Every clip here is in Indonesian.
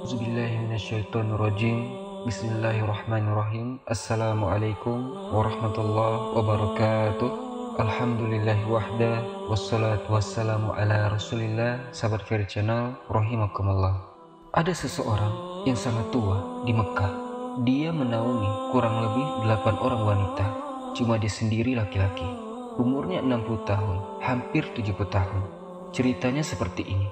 Auzubillahiminasyaitonirrajim. Bismillahirrahmanirrahim. Assalamualaikum warahmatullahi wabarakatuh. Alhamdulillahi wahda, wassalatu wassalamu ala rasulillah. Sahabat Fairy Channel, rahimakumullah. Ada seseorang yang sangat tua di Mekah. Dia menaungi kurang lebih 8 orang wanita. Cuma dia sendiri laki-laki. Umurnya 60 tahun, hampir 70 tahun. Ceritanya seperti ini.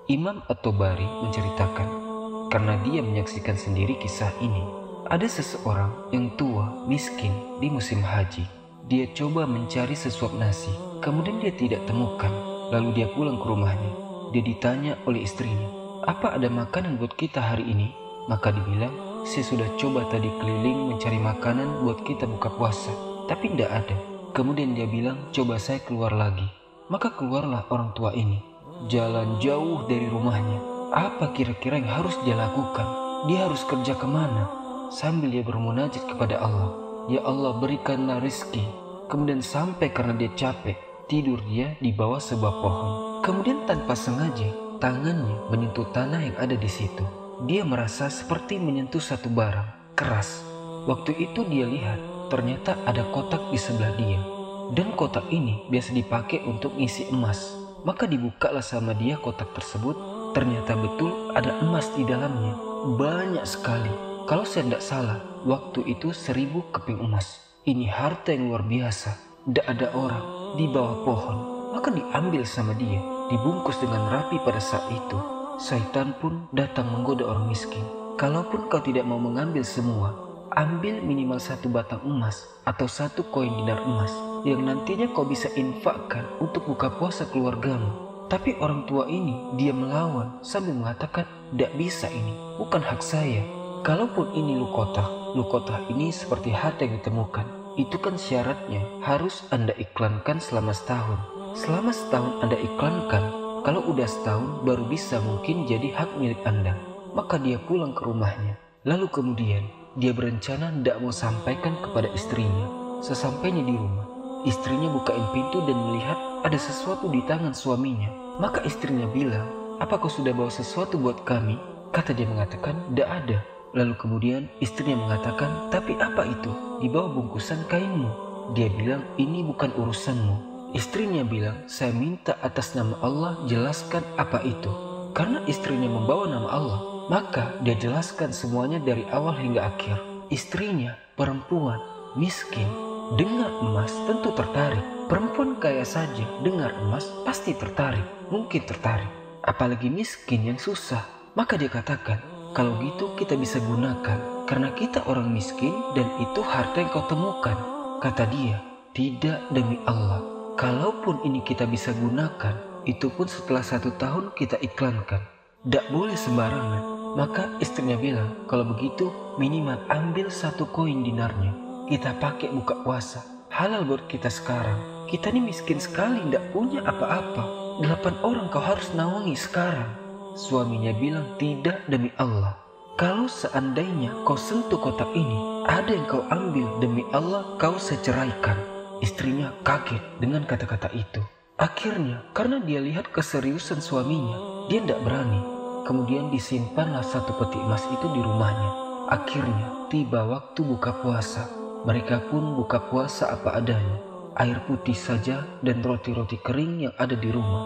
Imam At-Tabari menceritakan, karena dia menyaksikan sendiri kisah ini. Ada seseorang yang tua, miskin di musim haji. Dia coba mencari sesuap nasi, kemudian dia tidak temukan. Lalu dia pulang ke rumahnya. Dia ditanya oleh istrinya, apa ada makanan buat kita hari ini? Maka dibilang, saya sudah coba tadi keliling mencari makanan buat kita buka puasa, tapi tidak ada. Kemudian dia bilang, coba saya keluar lagi. Maka keluarlah orang tua ini, jalan jauh dari rumahnya. Apa kira-kira yang harus dia lakukan? Dia harus kerja kemana? Sambil dia bermunajat kepada Allah, ya Allah berikanlah rizki. Kemudian sampai karena dia capek, tidur dia di bawah sebuah pohon. Kemudian tanpa sengaja, tangannya menyentuh tanah yang ada di situ. Dia merasa seperti menyentuh satu barang keras. Waktu itu dia lihat, ternyata ada kotak di sebelah dia. Dan kotak ini biasa dipakai untuk ngisi emas. Maka dibukalah sama dia kotak tersebut. Ternyata betul ada emas di dalamnya, banyak sekali. Kalau saya tidak salah, waktu itu 1000 keping emas. Ini harta yang luar biasa. Tidak ada orang di bawah pohon. Maka diambil sama dia, dibungkus dengan rapi pada saat itu. Syaitan pun datang menggoda orang miskin. Kalaupun kau tidak mau mengambil semua, ambil minimal 1 batang emas atau 1 koin dinar emas yang nantinya kau bisa infakkan untuk buka puasa keluargamu. Tapi orang tua ini dia melawan sambil mengatakan, tidak bisa, ini bukan hak saya. Kalaupun ini lukotah ini seperti harta yang ditemukan. Itu kan syaratnya harus Anda iklankan selama setahun. Selama setahun Anda iklankan, kalau udah setahun baru bisa mungkin jadi hak milik Anda. Maka dia pulang ke rumahnya. Lalu kemudian dia berencana tidak mau sampaikan kepada istrinya. Sesampainya di rumah, istrinya bukain pintu dan melihat ada sesuatu di tangan suaminya. Maka istrinya bilang, apa kau sudah bawa sesuatu buat kami? Kata dia mengatakan, tidak ada. Lalu kemudian istrinya mengatakan, tapi apa itu? Di bawah bungkusan kainmu. Dia bilang, ini bukan urusanmu. Istrinya bilang, saya minta atas nama Allah jelaskan apa itu. Karena istrinya membawa nama Allah, maka dia jelaskan semuanya dari awal hingga akhir. Istrinya perempuan, miskin, dengar emas tentu tertarik. Perempuan kaya saja dengar emas pasti tertarik, mungkin tertarik. Apalagi miskin yang susah. Maka dia katakan, kalau gitu kita bisa gunakan, karena kita orang miskin dan itu harta yang kau temukan. Kata dia, tidak demi Allah. Kalaupun ini kita bisa gunakan, itu pun setelah 1 tahun kita iklankan. Tidak boleh sembarangan. Maka istrinya bilang, kalau begitu minimal ambil 1 koin dinarnya. Kita pakai buka puasa. Halal buat kita sekarang. Kita ini miskin sekali, tidak punya apa-apa. 8 orang kau harus naungi sekarang. Suaminya bilang, tidak demi Allah. Kalau seandainya kau sentuh kotak ini, ada yang kau ambil, demi Allah kau saya ceraikan. Istrinya kaget dengan kata-kata itu. Akhirnya karena dia lihat keseriusan suaminya, dia tidak berani. Kemudian disimpanlah 1 peti emas itu di rumahnya. Akhirnya tiba waktu buka puasa. Mereka pun buka puasa apa adanya. Air putih saja dan roti-roti kering yang ada di rumah.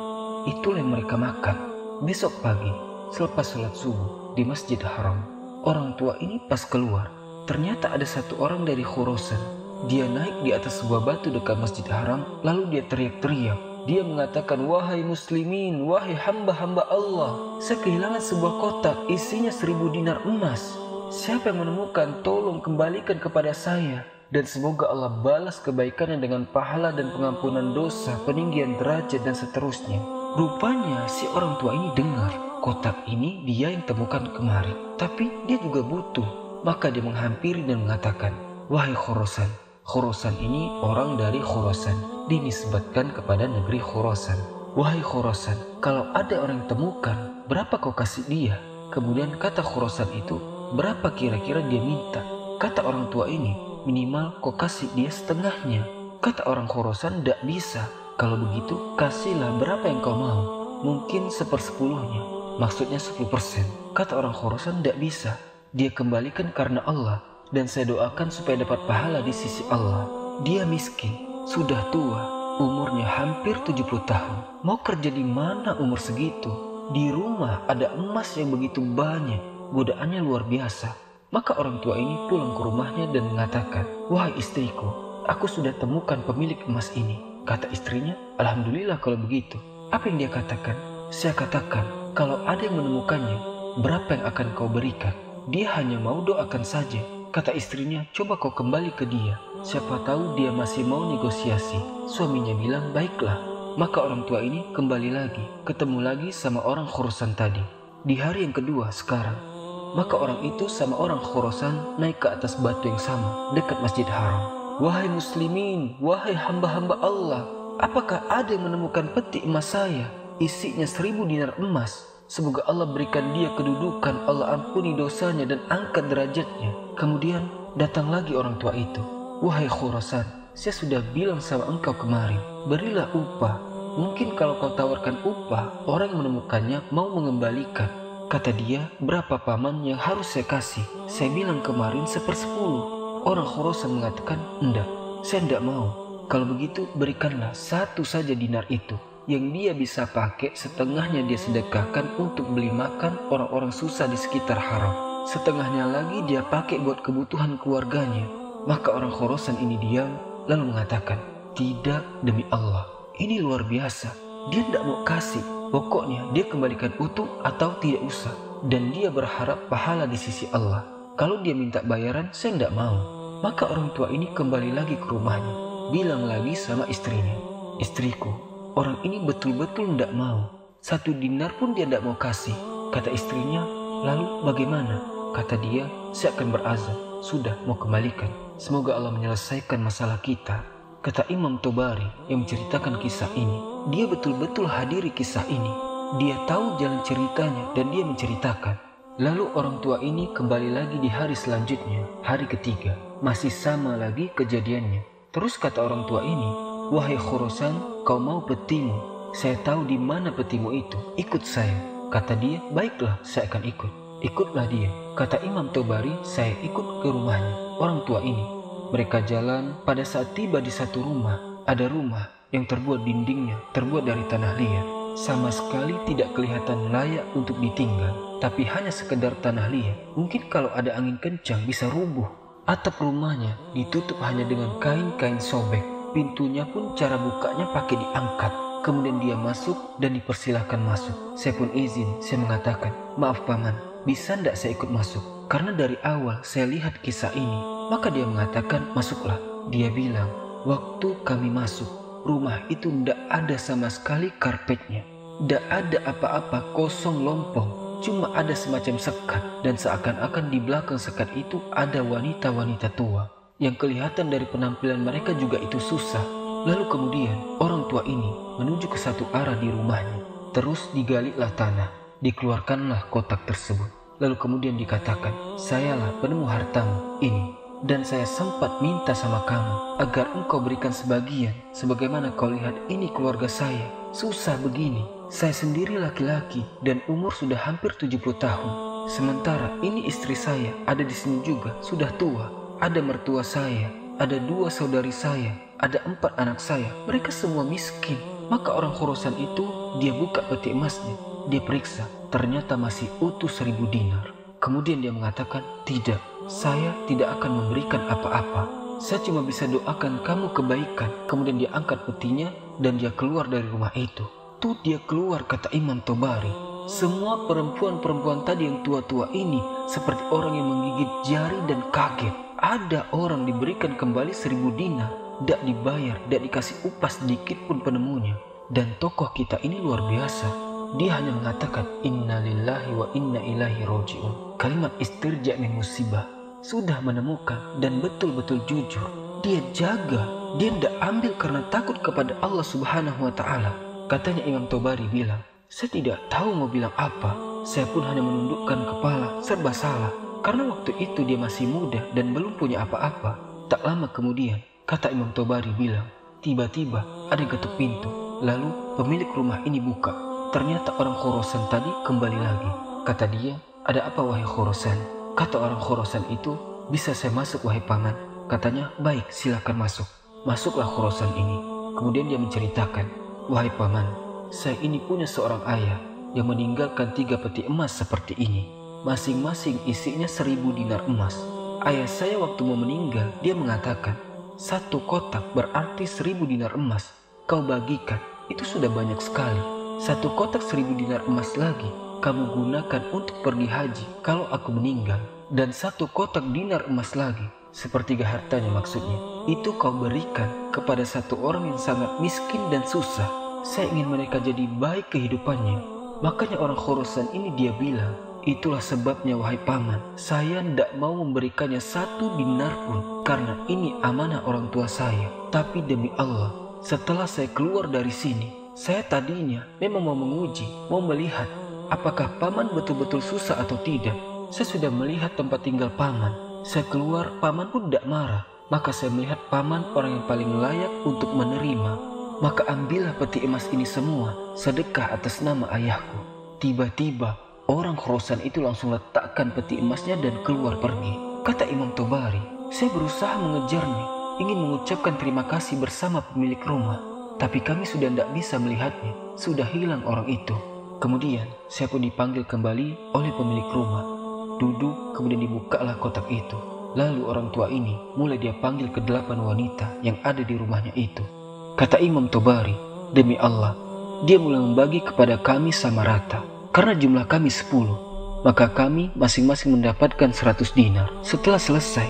Itulah yang mereka makan. Besok pagi, selepas sholat subuh di Masjid Haram, orang tua ini pas keluar, ternyata ada 1 orang dari Khurasan. Dia naik di atas sebuah batu dekat Masjid Haram, lalu dia teriak-teriak. Dia mengatakan, wahai muslimin, wahai hamba-hamba Allah, saya kehilangan sebuah kotak isinya 1000 dinar emas. Siapa yang menemukan, tolong kembalikan kepada saya. Dan semoga Allah balas kebaikannya dengan pahala dan pengampunan dosa, peninggian derajat dan seterusnya. Rupanya si orang tua ini dengar, kotak ini dia yang temukan kemarin, tapi dia juga butuh. Maka dia menghampiri dan mengatakan, wahai Khurasan. Khurasan ini orang dari Khurasan, dinisbatkan kepada negeri Khurasan. Wahai Khurasan, kalau ada orang yang temukan, berapa kau kasih dia? Kemudian kata Khurasan itu, berapa kira-kira dia minta? Kata orang tua ini, minimal kau kasih dia setengahnya. Kata orang Khurasan, tidak bisa. Kalau begitu kasihlah berapa yang kau mau. Mungkin 1/10. Maksudnya 10%. Kata orang Khurasan, tidak bisa. Dia kembalikan karena Allah, dan saya doakan supaya dapat pahala di sisi Allah. Dia miskin, sudah tua, umurnya hampir 70 tahun. Mau kerja di mana umur segitu? Di rumah ada emas yang begitu banyak, godaannya luar biasa. Maka orang tua ini pulang ke rumahnya dan mengatakan, "Wahai istriku, aku sudah temukan pemilik emas ini." Kata istrinya, "Alhamdulillah kalau begitu." Apa yang dia katakan? Saya katakan, "Kalau ada yang menemukannya, berapa yang akan kau berikan?" Dia hanya mau doakan saja. Kata istrinya, "Coba kau kembali ke dia. Siapa tahu dia masih mau negosiasi." Suaminya bilang, "Baiklah." Maka orang tua ini kembali lagi, ketemu lagi sama orang Khurasan tadi. Di hari yang kedua sekarang, maka orang itu sama orang Khurasan naik ke atas batu yang sama, dekat Masjid Haram. "Wahai muslimin, wahai hamba-hamba Allah, apakah ada yang menemukan peti emas saya? Isinya 1000 dinar emas. Semoga Allah berikan dia kedudukan, Allah ampuni dosanya dan angkat derajatnya." Kemudian datang lagi orang tua itu. "Wahai Khurasan, saya sudah bilang sama engkau kemarin, berilah upah. Mungkin kalau kau tawarkan upah, orang yang menemukannya mau mengembalikan." Kata dia, "Berapa paman yang harus saya kasih?" Saya bilang kemarin 1/10. Orang Khurasan mengatakan, "Enggak, saya enggak mau. Kalau begitu berikanlah 1 saja dinar itu. Yang dia bisa pakai, setengahnya dia sedekahkan untuk beli makan orang-orang susah di sekitar haram. Setengahnya lagi dia pakai buat kebutuhan keluarganya." Maka orang Khurasan ini diam, lalu mengatakan, "Tidak, demi Allah, ini luar biasa. Dia tidak mau kasih. Pokoknya dia kembalikan utuh atau tidak usah. Dan dia berharap pahala di sisi Allah. Kalau dia minta bayaran, saya tidak mau." Maka orang tua ini kembali lagi ke rumahnya, bilang lagi sama istrinya, "Istriku, orang ini betul-betul tidak mau. 1 dinar pun dia tidak mau kasih." Kata istrinya, "Lalu bagaimana?" Kata dia, "Saya akan berazam. Sudah, mau kembalikan. Semoga Allah menyelesaikan masalah kita." Kata Imam Tobari yang menceritakan kisah ini, dia betul-betul hadiri kisah ini. Dia tahu jalan ceritanya dan dia menceritakan. Lalu orang tua ini kembali lagi di hari selanjutnya, hari ketiga. Masih sama lagi kejadiannya. Terus kata orang tua ini, "Wahai Khurasan, kau mau petimu? Saya tahu di mana petimu itu. Ikut saya." Kata dia, "Baiklah, saya akan ikut." Ikutlah dia. Kata Imam Tobari, saya ikut ke rumahnya orang tua ini. Mereka jalan, pada saat tiba di satu rumah, ada rumah yang terbuat dindingnya terbuat dari tanah liat. Sama sekali tidak kelihatan layak untuk ditinggal, tapi hanya sekedar tanah liat. Mungkin kalau ada angin kencang bisa rubuh. Atap rumahnya ditutup hanya dengan kain-kain sobek. Pintunya pun cara bukanya pakai diangkat. Kemudian dia masuk dan dipersilahkan masuk. Saya pun izin, saya mengatakan, "Maaf paman, bisa ndak saya ikut masuk? Karena dari awal saya lihat kisah ini." Maka dia mengatakan, "Masuklah." Dia bilang, "Waktu kami masuk, rumah itu ndak ada sama sekali karpetnya. Ndak ada apa-apa, kosong lompong. Cuma ada semacam sekat, dan seakan-akan di belakang sekat itu ada wanita-wanita tua. Yang kelihatan dari penampilan mereka juga itu susah." Lalu kemudian orang tua ini menuju ke satu arah di rumahnya. Terus digalilah tanah, dikeluarkanlah kotak tersebut. Lalu kemudian dikatakan, "Sayalah penemu hartamu ini. Dan saya sempat minta sama kamu agar engkau berikan sebagian. Sebagaimana kau lihat ini keluarga saya, susah begini. Saya sendiri laki-laki dan umur sudah hampir 70 tahun. Sementara ini istri saya ada di sini juga, sudah tua. Ada mertua saya, ada 2 saudari saya, ada 4 anak saya. Mereka semua miskin." Maka orang Khurasan itu, dia buka peti emasnya. Dia periksa, ternyata masih utuh 1000 dinar. Kemudian dia mengatakan, "Tidak, saya tidak akan memberikan apa-apa. Saya cuma bisa doakan kamu kebaikan." Kemudian dia angkat petinya dan dia keluar dari rumah itu. Tuh dia keluar, kata Imam Tobari. Semua perempuan-perempuan tadi yang tua-tua ini seperti orang yang menggigit jari dan kaget. Ada orang diberikan kembali 1000 dinar, tidak dibayar, tidak dikasih upah sedikit pun penemunya. Dan tokoh kita ini luar biasa. Dia hanya mengatakan, "Inna lillahi wa inna ilaihi roji'un." Kalimat istirja min musibah. Sudah menemukan dan betul-betul jujur. Dia jaga, dia tidak ambil karena takut kepada Allah Subhanahu wa ta'ala. Katanya Imam Tobari bilang, "Saya tidak tahu mau bilang apa. Saya pun hanya menundukkan kepala, serba salah. Karena waktu itu dia masih muda dan belum punya apa-apa." Tak lama kemudian, kata Imam Tobari bilang, tiba-tiba ada yang ketuk pintu. Lalu pemilik rumah ini buka. Ternyata orang Khurasan tadi kembali lagi. Kata dia, ada apa wahai Khurasan? Kata orang Khurasan itu, bisa saya masuk wahai paman? Katanya, baik, silakan masuk. Masuklah Khurasan ini. Kemudian dia menceritakan, wahai paman, saya ini punya seorang ayah yang meninggalkan 3 peti emas seperti ini. Masing-masing isinya 1000 dinar emas. Ayah saya waktu mau meninggal, dia mengatakan, 1 kotak berarti 1000 dinar emas. Kau bagikan, itu sudah banyak sekali. 1 kotak 1000 dinar emas lagi, kamu gunakan untuk pergi haji kalau aku meninggal. Dan 1 kotak dinar emas lagi, sepertiga hartanya maksudnya, itu kau berikan kepada 1 orang yang sangat miskin dan susah. Saya ingin mereka jadi baik kehidupannya. Makanya orang Khurasan ini dia bilang, itulah sebabnya wahai paman, saya tidak mau memberikannya 1 dinar pun, karena ini amanah orang tua saya. Tapi demi Allah, setelah saya keluar dari sini, saya tadinya memang mau menguji, mau melihat apakah paman betul-betul susah atau tidak. Saya sudah melihat tempat tinggal paman. Saya keluar, paman pun tidak marah. Maka saya melihat paman orang yang paling layak untuk menerima. Maka ambillah peti emas ini semua, sedekah atas nama ayahku. Tiba-tiba orang Khurasan itu langsung letakkan peti emasnya dan keluar pergi. Kata Imam Tobari, saya berusaha mengejarnya, ingin mengucapkan terima kasih bersama pemilik rumah. Tapi kami sudah tidak bisa melihatnya, sudah hilang orang itu. Kemudian saya pun dipanggil kembali oleh pemilik rumah. Duduk, kemudian dibukalah kotak itu. Lalu orang tua ini mulai dia panggil ke-8 wanita yang ada di rumahnya itu. Kata Imam Tobari, demi Allah, dia mulai membagi kepada kami sama rata. Karena jumlah kami 10, maka kami masing-masing mendapatkan 100 dinar. Setelah selesai,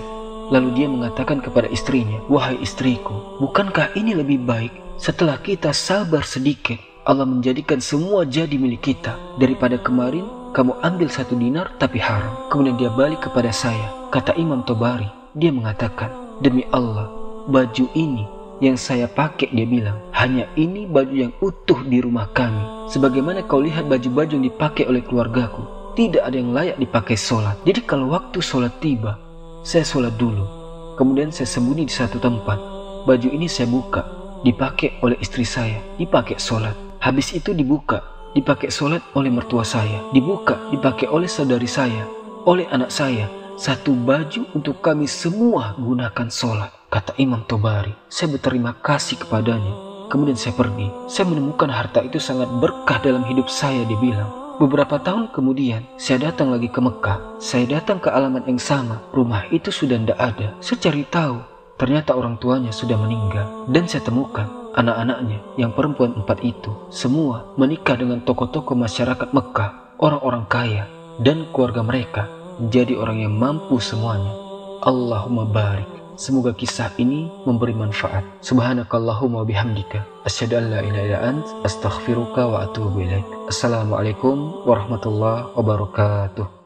lalu dia mengatakan kepada istrinya, wahai istriku, bukankah ini lebih baik setelah kita sabar sedikit, Allah menjadikan semua jadi milik kita, daripada kemarin kamu ambil 1 dinar tapi haram. Kemudian dia balik kepada saya. Kata Imam Tobari, dia mengatakan, demi Allah, baju ini yang saya pakai, dia bilang, hanya ini baju yang utuh di rumah kami. Sebagaimana kau lihat baju-baju yang dipakai oleh keluargaku, tidak ada yang layak dipakai sholat. Jadi kalau waktu sholat tiba, saya sholat dulu. Kemudian saya sembunyi di satu tempat. Baju ini saya buka, dipakai oleh istri saya, dipakai sholat. Habis itu dibuka, dipakai sholat oleh mertua saya. Dibuka, dipakai oleh saudari saya, oleh anak saya. 1 baju untuk kami semua gunakan sholat. Kata Imam Tobari, saya berterima kasih kepadanya. Kemudian saya pergi. Saya menemukan harta itu sangat berkah dalam hidup saya, dia bilang. Beberapa tahun kemudian, saya datang lagi ke Mekah. Saya datang ke alamat yang sama. Rumah itu sudah tidak ada. Saya cari tahu, ternyata orang tuanya sudah meninggal. Dan saya temukan anak-anaknya yang perempuan 4 itu semua menikah dengan tokoh-tokoh masyarakat Mekah, orang-orang kaya, dan keluarga mereka menjadi orang yang mampu semuanya. Allahumma barik. Semoga kisah ini memberi manfaat. Subhanakallahumma bihamdika, asyhadu an la ilaha illa ant, astaghfiruka wa atubu ilaik. Assalamualaikum warahmatullahi wabarakatuh.